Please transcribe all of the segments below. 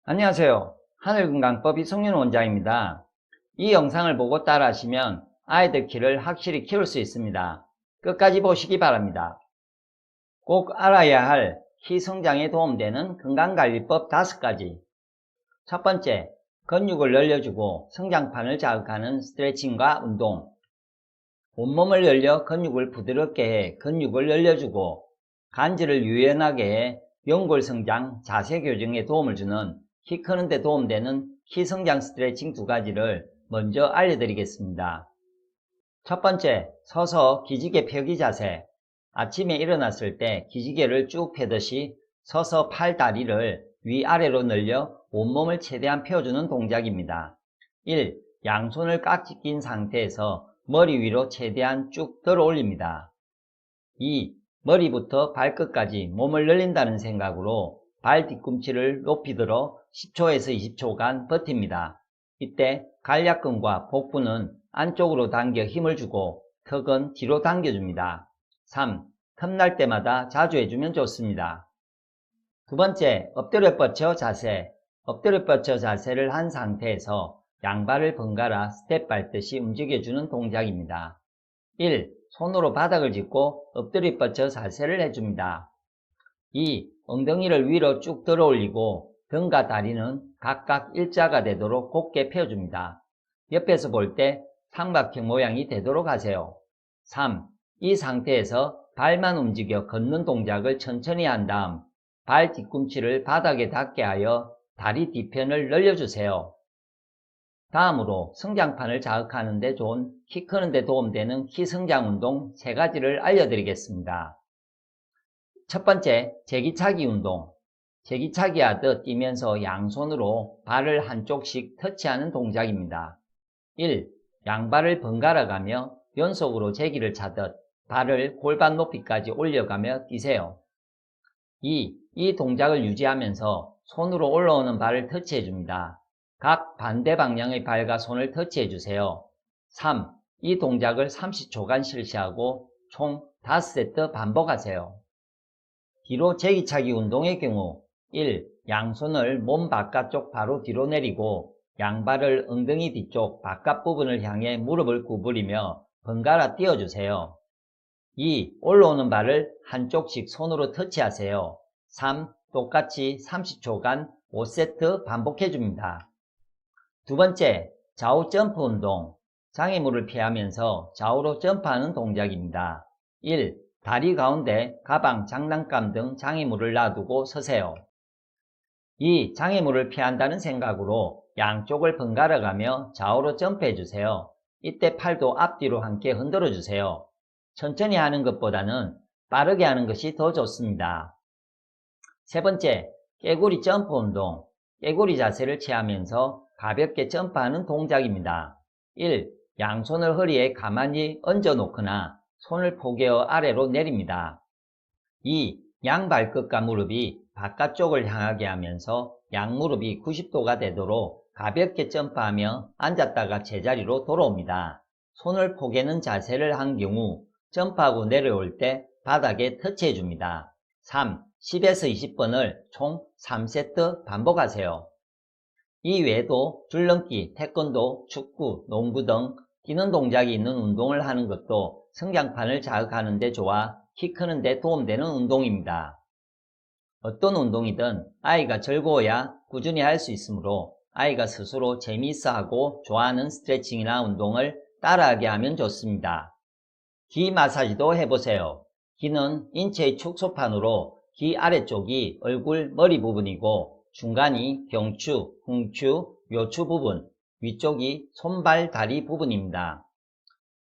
안녕하세요. 하늘건강법 이성윤 원장입니다. 이 영상을 보고 따라하시면 아이들 키를 확실히 키울 수 있습니다. 끝까지 보시기 바랍니다. 꼭 알아야 할 키 성장에 도움되는 건강관리법 5가지. 첫 번째, 근육을 늘려주고 성장판을 자극하는 스트레칭과 운동. 온몸을 늘려 근육을 부드럽게 해 근육을 늘려주고 관절을 유연하게 해 연골 성장, 자세 교정에 도움을 주는 키 크는 데 도움되는 키 성장 스트레칭 2가지를 먼저 알려드리겠습니다. 첫 번째, 서서 기지개 펴기 자세. 아침에 일어났을 때 기지개를 쭉 펴듯이 서서 팔 다리를 위아래로 늘려 온몸을 최대한 펴주는 동작입니다. 1. 양손을 깍지 낀 상태에서 머리 위로 최대한 쭉 들어 올립니다. 2. 머리부터 발끝까지 몸을 늘린다는 생각으로 발 뒤꿈치를 높이 들어 10초에서 20초간 버팁니다. 이때 관략근과 복부는 안쪽으로 당겨 힘을 주고 턱은 뒤로 당겨줍니다. 3. 틈날 때마다 자주 해주면 좋습니다. 두 번째, 엎드려 뻗쳐 자세. 엎드려 뻗쳐 자세를 한 상태에서 양발을 번갈아 스텝 밟듯이 움직여주는 동작입니다. 1. 손으로 바닥을 짚고 엎드려 뻗쳐 자세를 해줍니다. 2. 엉덩이를 위로 쭉 들어 올리고 등과 다리는 각각 일자가 되도록 곧게 펴줍니다. 옆에서 볼 때 삼각형 모양이 되도록 하세요. 3. 이 상태에서 발만 움직여 걷는 동작을 천천히 한 다음 발 뒤꿈치를 바닥에 닿게 하여 다리 뒤편을 늘려주세요. 다음으로 성장판을 자극하는 데 좋은 키 크는 데 도움되는 키 성장 운동 3가지를 알려드리겠습니다. 첫 번째, 제기차기 운동. 제기차기 하듯 뛰면서 양손으로 발을 한쪽씩 터치하는 동작입니다. 1. 양발을 번갈아 가며 연속으로 제기를 차듯 발을 골반 높이까지 올려가며 뛰세요. 2. 이 동작을 유지하면서 손으로 올라오는 발을 터치해줍니다. 각 반대 방향의 발과 손을 터치해주세요. 3. 이 동작을 30초간 실시하고 총 5세트 반복하세요. 뒤로 제기차기 운동의 경우 1. 양손을 몸 바깥쪽 바로 뒤로 내리고 양발을 엉덩이 뒤쪽 바깥 부분을 향해 무릎을 구부리며 번갈아 띄워주세요. 2. 올라오는 발을 한쪽씩 손으로 터치하세요. 3. 똑같이 30초간 5세트 반복해줍니다. 두 번째, 좌우 점프 운동. 장애물을 피하면서 좌우로 점프하는 동작입니다. 1. 다리 가운데 가방, 장난감 등 장애물을 놔두고 서세요. 2. 장애물을 피한다는 생각으로 양쪽을 번갈아 가며 좌우로 점프해주세요. 이때 팔도 앞뒤로 함께 흔들어주세요. 천천히 하는 것보다는 빠르게 하는 것이 더 좋습니다. 세 번째, 깨구리 점프 운동. 깨구리 자세를 취하면서 가볍게 점프하는 동작입니다. 1. 양손을 허리에 가만히 얹어 놓거나 손을 포개어 아래로 내립니다. 2. 양발끝과 무릎이 바깥쪽을 향하게 하면서 양무릎이 90도가 되도록 가볍게 점프하며 앉았다가 제자리로 돌아옵니다. 손을 포개는 자세를 한 경우 점프하고 내려올 때 바닥에 터치해줍니다. 3. 10에서 20번을 총 3세트 반복하세요. 이 외에도 줄넘기, 태권도, 축구, 농구 등 뛰는 동작이 있는 운동을 하는 것도 성장판을 자극하는 데 좋아 키 크는 데 도움되는 운동입니다. 어떤 운동이든 아이가 즐거워야 꾸준히 할 수 있으므로 아이가 스스로 재미있어 하고 좋아하는 스트레칭이나 운동을 따라하게 하면 좋습니다. 귀 마사지도 해보세요. 귀는 인체의 축소판으로 귀 아래쪽이 얼굴, 머리 부분이고 중간이 경추, 흥추, 요추 부분, 위쪽이 손발, 다리 부분입니다.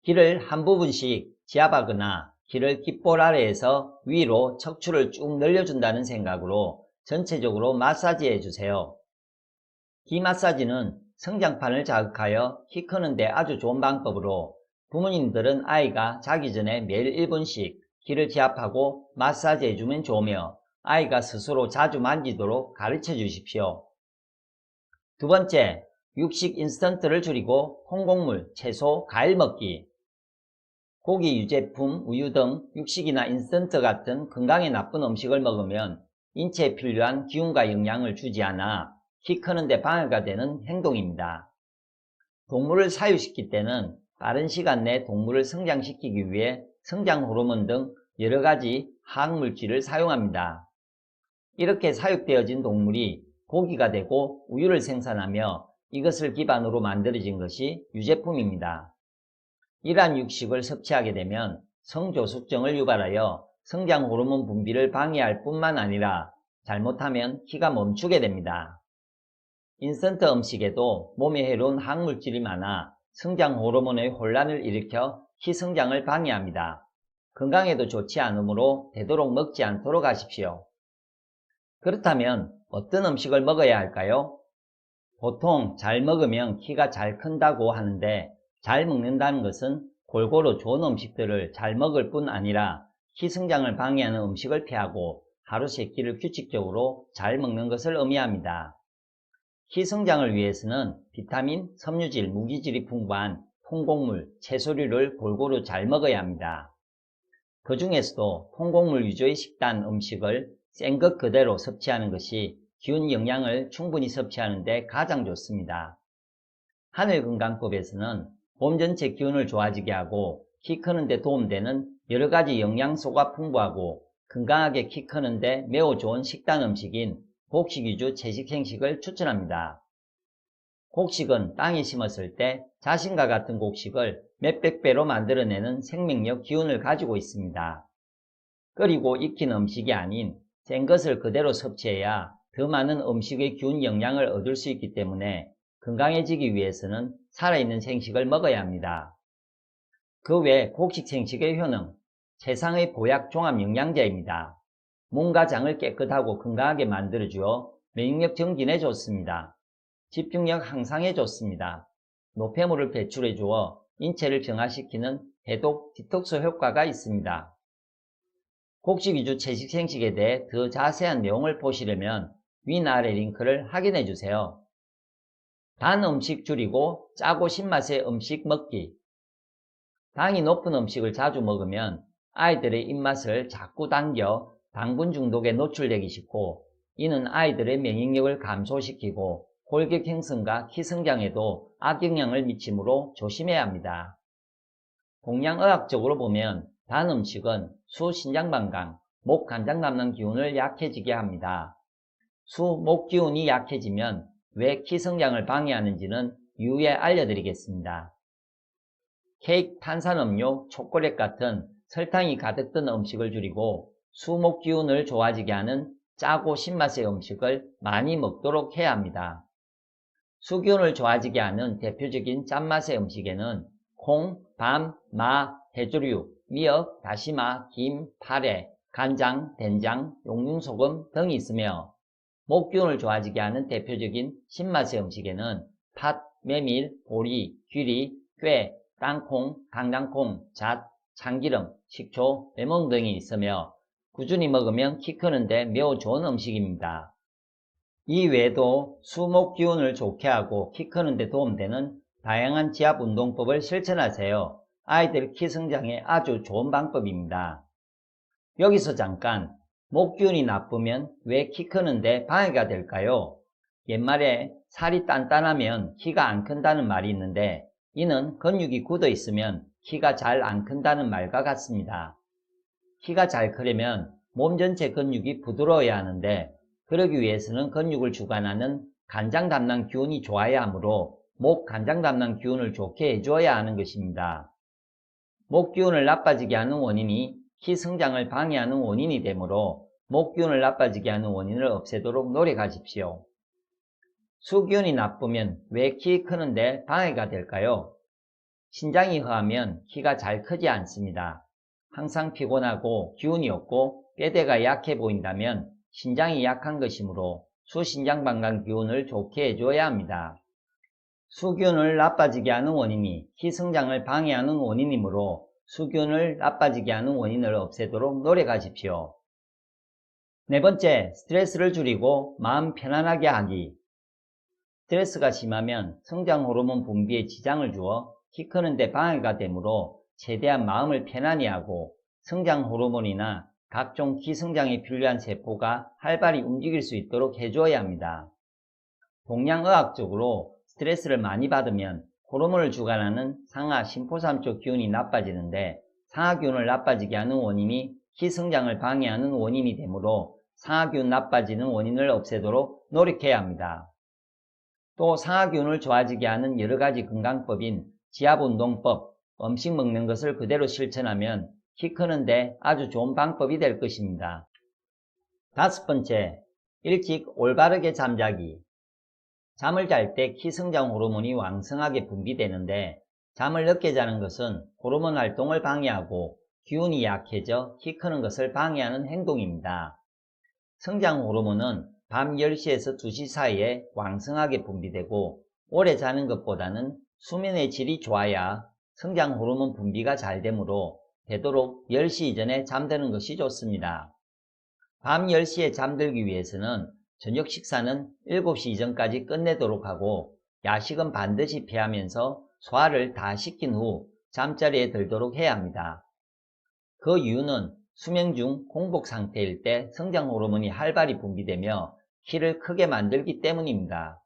귀를 한 부분씩 지압하거나 귀를 귓볼 아래에서 위로 척추를 쭉 늘려준다는 생각으로 전체적으로 마사지 해주세요. 귀 마사지는 성장판을 자극하여 키 크는 데 아주 좋은 방법으로 부모님들은 아이가 자기 전에 매일 1분씩 귀를 지압하고 마사지 해주면 좋으며 아이가 스스로 자주 만지도록 가르쳐 주십시오. 두 번째, 육식 인스턴트를 줄이고 콩곡물, 채소, 과일 먹기. 고기, 유제품, 우유 등 육식이나 인스턴트 같은 건강에 나쁜 음식을 먹으면 인체에 필요한 기운과 영양을 주지 않아 키 크는 데 방해가 되는 행동입니다. 동물을 사육시킬 때는 빠른 시간 내 동물을 성장시키기 위해 성장 호르몬 등 여러가지 화학물질을 사용합니다. 이렇게 사육되어진 동물이 고기가 되고 우유를 생산하며 이것을 기반으로 만들어진 것이 유제품입니다. 이러한 육식을 섭취하게 되면 성조숙증을 유발하여 성장 호르몬 분비를 방해할 뿐만 아니라 잘못하면 키가 멈추게 됩니다. 인스턴트 음식에도 몸에 해로운 항물질이 많아 성장 호르몬의 혼란을 일으켜 키 성장을 방해합니다. 건강에도 좋지 않으므로 되도록 먹지 않도록 하십시오. 그렇다면 어떤 음식을 먹어야 할까요? 보통 잘 먹으면 키가 잘 큰다고 하는데 잘 먹는다는 것은 골고루 좋은 음식들을 잘 먹을 뿐 아니라 키 성장을 방해하는 음식을 피하고 하루 3끼를 규칙적으로 잘 먹는 것을 의미합니다. 키 성장을 위해서는 비타민, 섬유질, 무기질이 풍부한 통곡물, 채소류를 골고루 잘 먹어야 합니다. 그 중에서도 통곡물 위주의 식단 음식을 센 것 그대로 섭취하는 것이 기운 영양을 충분히 섭취하는 데 가장 좋습니다. 하늘건강법에서는 몸 전체 기운을 좋아지게 하고 키 크는 데 도움되는 여러가지 영양소가 풍부하고 건강하게 키 크는 데 매우 좋은 식단 음식인 곡식 위주 채식 생식을 추천합니다. 곡식은 땅에 심었을 때 자신과 같은 곡식을 몇백 배로 만들어내는 생명력 기운을 가지고 있습니다. 끓이고 익힌 음식이 아닌 센 것을 그대로 섭취해야 더 많은 음식의 기운 영양을 얻을 수 있기 때문에 건강해지기 위해서는 살아있는 생식을 먹어야 합니다. 그 외 곡식 생식의 효능, 세상의 보약 종합 영양제입니다. 몸과 장을 깨끗하고 건강하게 만들어주어免疫력 증진에 좋습니다. 집중력 향상에 좋습니다. 노폐물을 배출해 주어 인체를 정화시키는 해독, 디톡스 효과가 있습니다. 곡식 위주 채식 생식에 대해 더 자세한 내용을 보시려면 위나 아래 링크를 확인해 주세요. 단 음식 줄이고 짜고 신맛의 음식 먹기. 당이 높은 음식을 자주 먹으면 아이들의 입맛을 자꾸 당겨 당분 중독에 노출되기 쉽고 이는 아이들의免疫力을 감소시키고 골격 형성과 키 성장에도 악영향을 미치므로 조심해야 합니다. 동양의학적으로 보면 단 음식은 수 신장방광, 목 간장 담는 기운을 약해지게 합니다. 수 목 기운이 약해지면 왜 키 성장을 방해하는지는 이후에 알려드리겠습니다. 케이크, 탄산음료, 초콜릿 같은 설탕이 가득 든 음식을 줄이고 수 목 기운을 좋아지게 하는 짜고 신맛의 음식을 많이 먹도록 해야 합니다. 수 기운을 좋아지게 하는 대표적인 짠맛의 음식에는 콩, 밤, 마, 해조류, 미역, 다시마, 김, 파래, 간장, 된장, 용융소금 등이 있으며 목 기운을 좋아지게 하는 대표적인 신맛의 음식에는 팥, 메밀, 보리, 귀리, 꾀, 땅콩, 강낭콩, 잣, 참기름, 식초, 레몬 등이 있으며 꾸준히 먹으면 키 크는데 매우 좋은 음식입니다. 이 외에도 수, 목 기운을 좋게 하고 키 크는데 도움되는 다양한 지압 운동법을 실천하세요. 아이들 키 성장에 아주 좋은 방법입니다. 여기서 잠깐 목 기운이 나쁘면 왜 키 크는데 방해가 될까요? 옛말에 살이 단단하면 키가 안 큰다는 말이 있는데 이는 근육이 굳어 있으면 키가 잘 안 큰다는 말과 같습니다. 키가 잘 크려면 몸 전체 근육이 부드러워야 하는데 그러기 위해서는 근육을 주관하는 간장 담낭 기운이 좋아야 하므로 목 간장 담낭 기운을 좋게 해주어야 하는 것입니다. 목 기운을 나빠지게 하는 원인이 키 성장을 방해하는 원인이 되므로 목 기운을 나빠지게 하는 원인을 없애도록 노력하십시오. 수 기운이 나쁘면 왜 키 크는데 방해가 될까요? 신장이 허하면 키가 잘 크지 않습니다. 항상 피곤하고 기운이 없고 뼈대가 약해 보인다면 신장이 약한 것이므로 수신장방광 기운을 좋게 해줘야 합니다. 수기운을 나빠지게 하는 원인이 키 성장을 방해하는 원인이므로 수기운을 나빠지게 하는 원인을 없애도록 노력하십시오. 네 번째, 스트레스를 줄이고 마음 편안하게 하기. 스트레스가 심하면 성장 호르몬 분비에 지장을 주어 키 크는 데 방해가 되므로 최대한 마음을 편안히 하고 성장 호르몬이나 각종 키 성장에 필요한 세포가 활발히 움직일 수 있도록 해줘야 합니다. 동양의학적으로 스트레스를 많이 받으면 호르몬을 주관하는 상하 심포삼 쪽 기운이 나빠지는데 상하 기운을 나빠지게 하는 원인이 키 성장을 방해하는 원인이 되므로 상하 기운 나빠지는 원인을 없애도록 노력해야 합니다. 또 상하 기운을 좋아지게 하는 여러가지 건강법인 지압운동법, 음식 먹는 것을 그대로 실천하면 키 크는데 아주 좋은 방법이 될 것입니다. 5번째, 일찍 올바르게 잠자기. 잠을 잘 때 키 성장 호르몬이 왕성하게 분비되는데 잠을 늦게 자는 것은 호르몬 활동을 방해하고 기운이 약해져 키 크는 것을 방해하는 행동입니다. 성장 호르몬은 밤 10시에서 2시 사이에 왕성하게 분비되고 오래 자는 것보다는 수면의 질이 좋아야 성장 호르몬 분비가 잘 되므로 되도록 10시 이전에 잠드는 것이 좋습니다. 밤 10시에 잠들기 위해서는 저녁 식사는 7시 이전까지 끝내도록 하고 야식은 반드시 피하면서 소화를 다 시킨 후 잠자리에 들도록 해야 합니다. 그 이유는 수면 중 공복 상태일 때 성장 호르몬이 활발히 분비되며 키를 크게 만들기 때문입니다.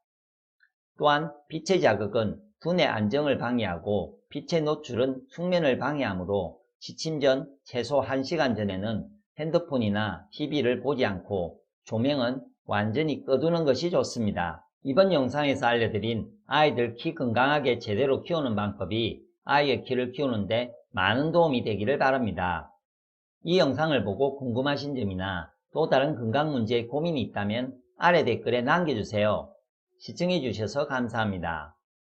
또한 빛의 자극은 두뇌 안정을 방해하고 빛의 노출은 숙면을 방해하므로 취침 전 최소 1시간 전에는 핸드폰이나 TV를 보지 않고 조명은 완전히 꺼두는 것이 좋습니다. 이번 영상에서 알려드린 아이들 키 건강하게 제대로 키우는 방법이 아이의 키를 키우는데 많은 도움이 되기를 바랍니다. 이 영상을 보고 궁금하신 점이나 또 다른 건강 문제에 고민이 있다면 아래 댓글에 남겨주세요. 시청해주셔서 감사합니다.